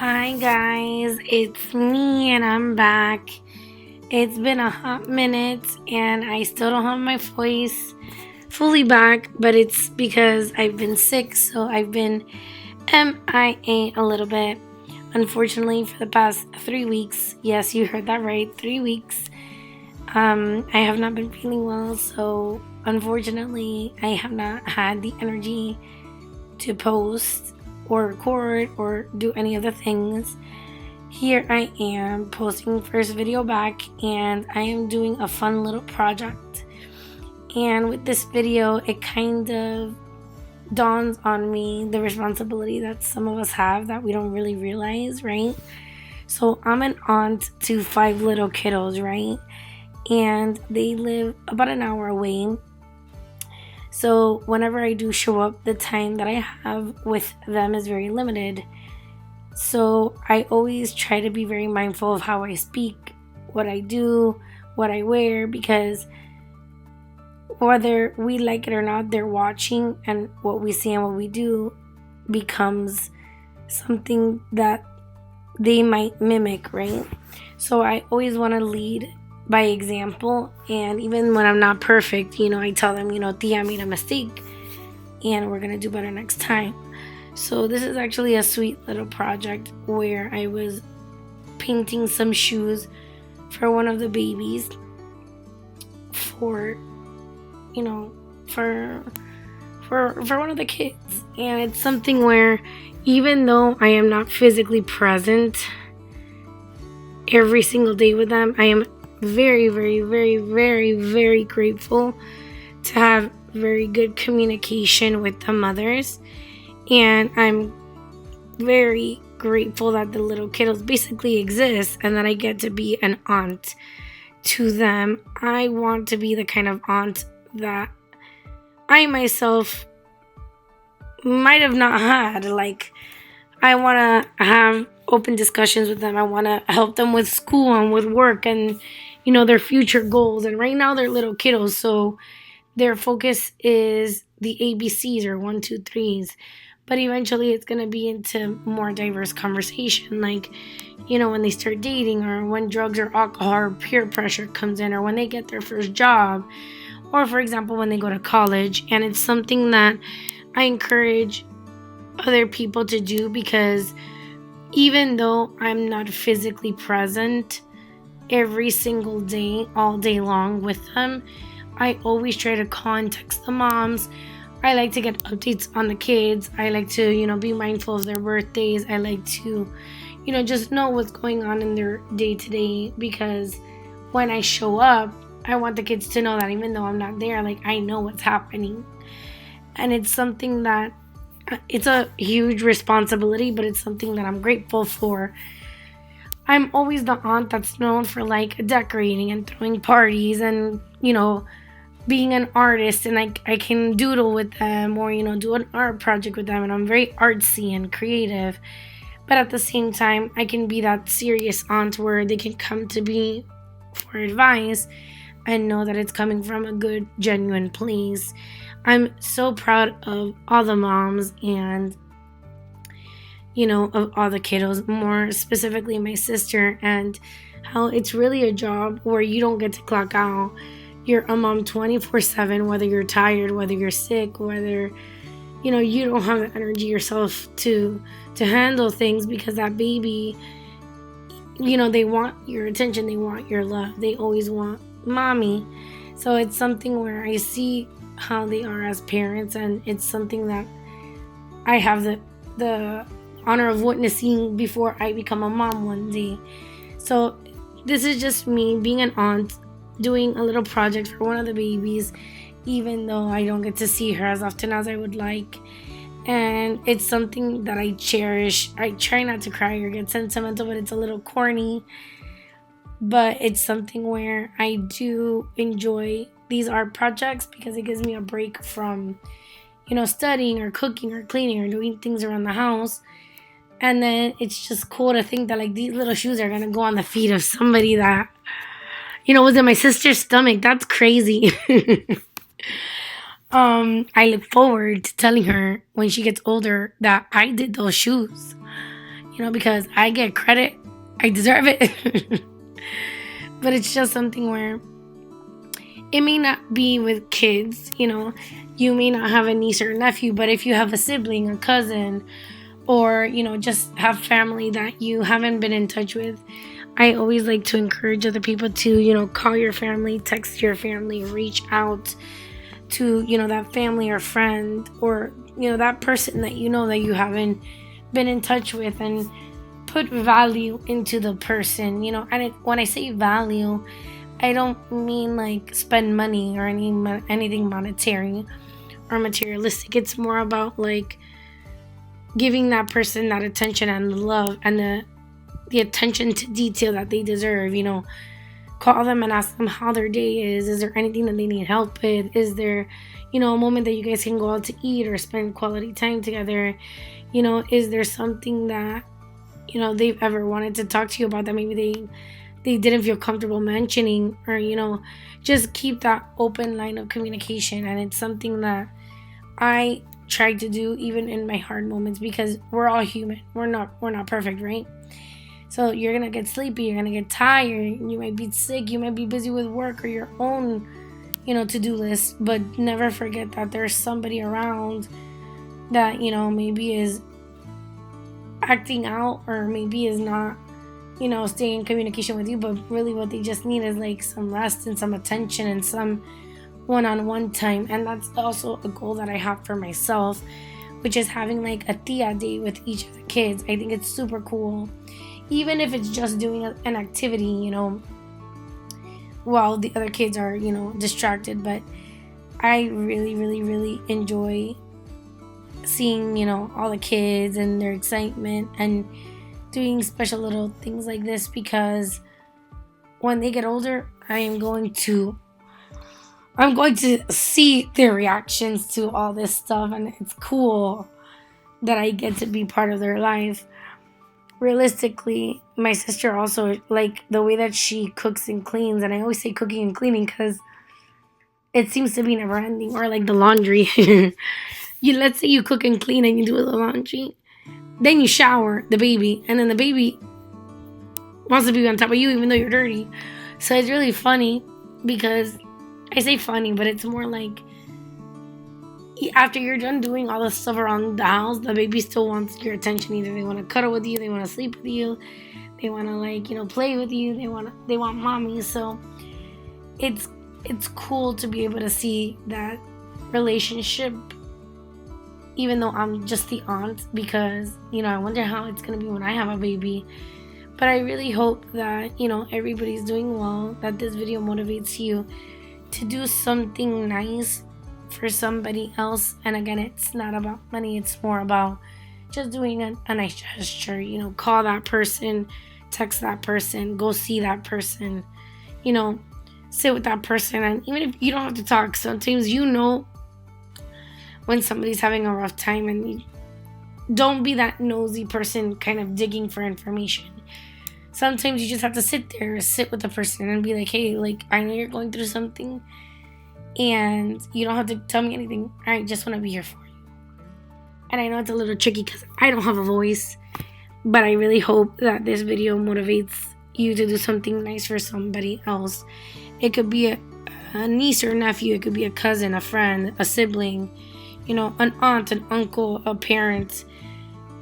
Hi guys, it's me and I'm back. It's been a hot minute and I still don't have my voice fully back, but it's because I've been sick, so I've been MIA a little bit. Unfortunately, for the past 3 weeks, yes, you heard that right, 3 weeks, I have not been feeling well, so unfortunately, I have not had the energy to post or record or do any of the things. Here I am posting first video back, and I am doing a fun little project. And with this video, it kind of dawns on me the responsibility that some of us have that we don't really realize, right? So I'm an aunt to 5 little kiddos, right? And they live about an hour away. So whenever I do show up, the time that I have with them is very limited. So I always try to be very mindful of how I speak, what I do, what I wear, because whether we like it or not, they're watching, and what we say and what we do becomes something that they might mimic, right? So I always want to lead by example, and even when I'm not perfect, I tell them, Tia, I made a mistake and we're gonna do better next time. So this is actually a sweet little project where I was painting some shoes for one of the babies for one of the kids. And it's something where even though I am not physically present every single day with them, I am very, very, very, very, very grateful to have very good communication with the mothers. And I'm very grateful that the little kiddos basically exist and that I get to be an aunt to them. I want to be the kind of aunt that I myself might have not had. Like, I want to have open discussions with them. I want to help them with school and with work and, their future goals. And right now they're little kiddos, so their focus is the ABCs or 1, 2, 3s. But eventually it's going to be into more diverse conversation, like, when they start dating, or when drugs or alcohol or peer pressure comes in, or when they get their first job, or for example, when they go to college. And it's something that I encourage other people to do, because even though I'm not physically present every single day, all day long with them, I always try to context the moms. I like to get updates on the kids. I like to, be mindful of their birthdays. I like to, just know what's going on in their day-to-day, because when I show up, I want the kids to know that even though I'm not there, like, I know what's happening. And it's something that, it's a huge responsibility, but it's something that I'm grateful for. I'm always the aunt that's known for, like, decorating and throwing parties and, being an artist, and I can doodle with them, or, do an art project with them, and I'm very artsy and creative. But at the same time, I can be that serious aunt where they can come to me for advice and know that it's coming from a good, genuine place. I'm so proud of all the moms and, of all the kiddos, more specifically my sister, and how it's really a job where you don't get to clock out. You're a mom 24/7, whether you're tired, whether you're sick, whether, you don't have the energy yourself to handle things, because that baby, they want your attention, they want your love, they always want mommy. So it's something where I see how they are as parents, and it's something that I have the honor of witnessing before I become a mom one day. So this is just me being an aunt, doing a little project for one of the babies, even though I don't get to see her as often as I would like. And it's something that I cherish. I try not to cry or get sentimental, but it's a little corny. But it's something where I do enjoy these art projects, because it gives me a break from, studying or cooking or cleaning or doing things around the house. And then it's just cool to think that, like, these little shoes are going to go on the feet of somebody that, was in my sister's stomach. That's crazy. I look forward to telling her when she gets older that I did those shoes. because I get credit. I deserve it. But it's just something where it may not be with kids, you may not have a niece or nephew, but if you have a sibling, a cousin, or, just have family that you haven't been in touch with, I always like to encourage other people to, call your family, text your family, reach out to, that family or friend, or, that person that that you haven't been in touch with, and put value into the person, and when I say value, I don't mean like spend money or anything monetary or materialistic. It's more about like giving that person that attention and the love and the attention to detail that they deserve. Call them and ask them how their day is. Is there anything that they need help with? Is there, a moment that you guys can go out to eat or spend quality time together? Is there something that, they've ever wanted to talk to you about that maybe they didn't feel comfortable mentioning, or, just keep that open line of communication. And it's something that I try to do even in my hard moments, because we're all human. We're not perfect, right? So you're going to get sleepy, you're going to get tired, you might be sick, you might be busy with work or your own, to-do list, but never forget that there's somebody around that, maybe is acting out, or maybe is not, staying in communication with you, but really what they just need is like some rest and some attention and some one-on-one time. And that's also a goal that I have for myself, which is having like a tia day with each of the kids. I think it's super cool, even if it's just doing an activity, while the other kids are, distracted. But I really, really, really enjoy seeing, all the kids and their excitement, and doing special little things like this, because when they get older, I'm going to see their reactions to all this stuff, and it's cool that I get to be part of their life. Realistically, my sister also, like the way that she cooks and cleans, and I always say cooking and cleaning because it seems to be never ending, or like the laundry. Let's say you cook and clean and you do the laundry, then you shower the baby, and then the baby wants to be on top of you even though you're dirty. So it's really funny, because I say funny, but it's more like after you're done doing all the stuff around the house, the baby still wants your attention. Either they want to cuddle with you, they want to sleep with you, they want to play with you, they want mommy. So it's cool to be able to see that relationship, even though I'm just the aunt, because I wonder how it's gonna be when I have a baby. But I really hope that everybody's doing well, that this video motivates you to do something nice for somebody else. And again, it's not about money, it's more about just doing a nice gesture. Call that person, text that person, go see that person, sit with that person. And even if you don't have to talk, sometimes when somebody's having a rough time, and you don't be that nosy person kind of digging for information. Sometimes you just have to sit with the person and be like, hey, like, I know you're going through something, and you don't have to tell me anything. I just want to be here for you. And I know it's a little tricky because I don't have a voice, but I really hope that this video motivates you to do something nice for somebody else. It could be a niece or nephew, it could be a cousin, a friend, a sibling, an aunt, an uncle, a parent,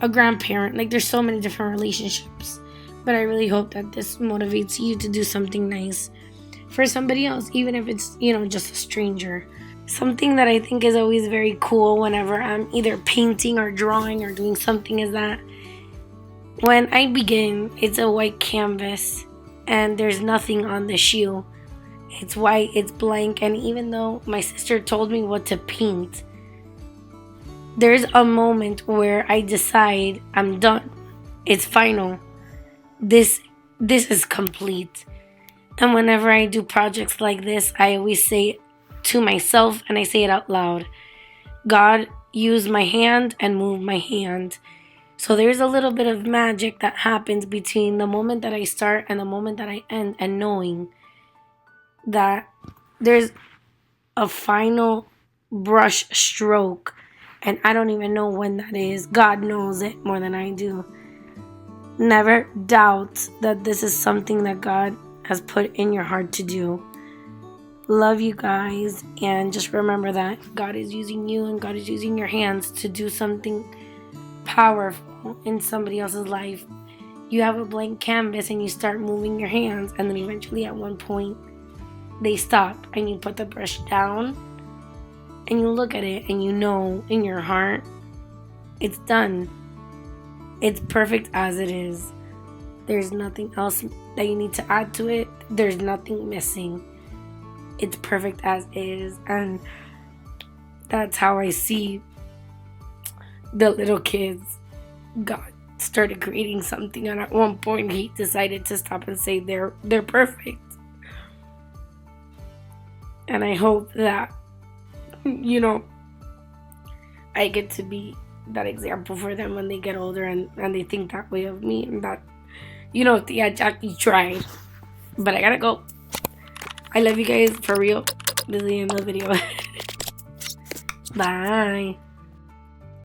a grandparent. Like, there's so many different relationships. But I really hope that this motivates you to do something nice for somebody else, even if it's, just a stranger. Something that I think is always very cool whenever I'm either painting or drawing or doing something is that when I begin, it's a white canvas and there's nothing on the shoe. It's white, it's blank, and even though my sister told me what to paint, there's a moment where I decide I'm done. It's final. This is complete. And whenever I do projects like this, I always say to myself, and I say it out loud, God, use my hand and move my hand. So there's a little bit of magic that happens between the moment that I start and the moment that I end, and knowing that there's a final brush stroke, and I don't even know when that is. God knows it more than I do. Never doubt that this is something that God has put in your heart to do. Love you guys, and just remember that God is using you and God is using your hands to do something powerful in somebody else's life. You have a blank canvas and you start moving your hands, and then eventually at one point they stop and you put the brush down and you look at it and you know in your heart it's done. It's perfect as it is. There's nothing else that you need to add to it. There's nothing missing. It's perfect as is. And that's how I see the little kids. God started creating something, and at one point he decided to stop and say they're perfect. And I hope that, I get to be that example for them when they get older and they think that way of me, and that, Tia Jackie tried. But I gotta go. I love you guys, for real. This is the end of the video. Bye.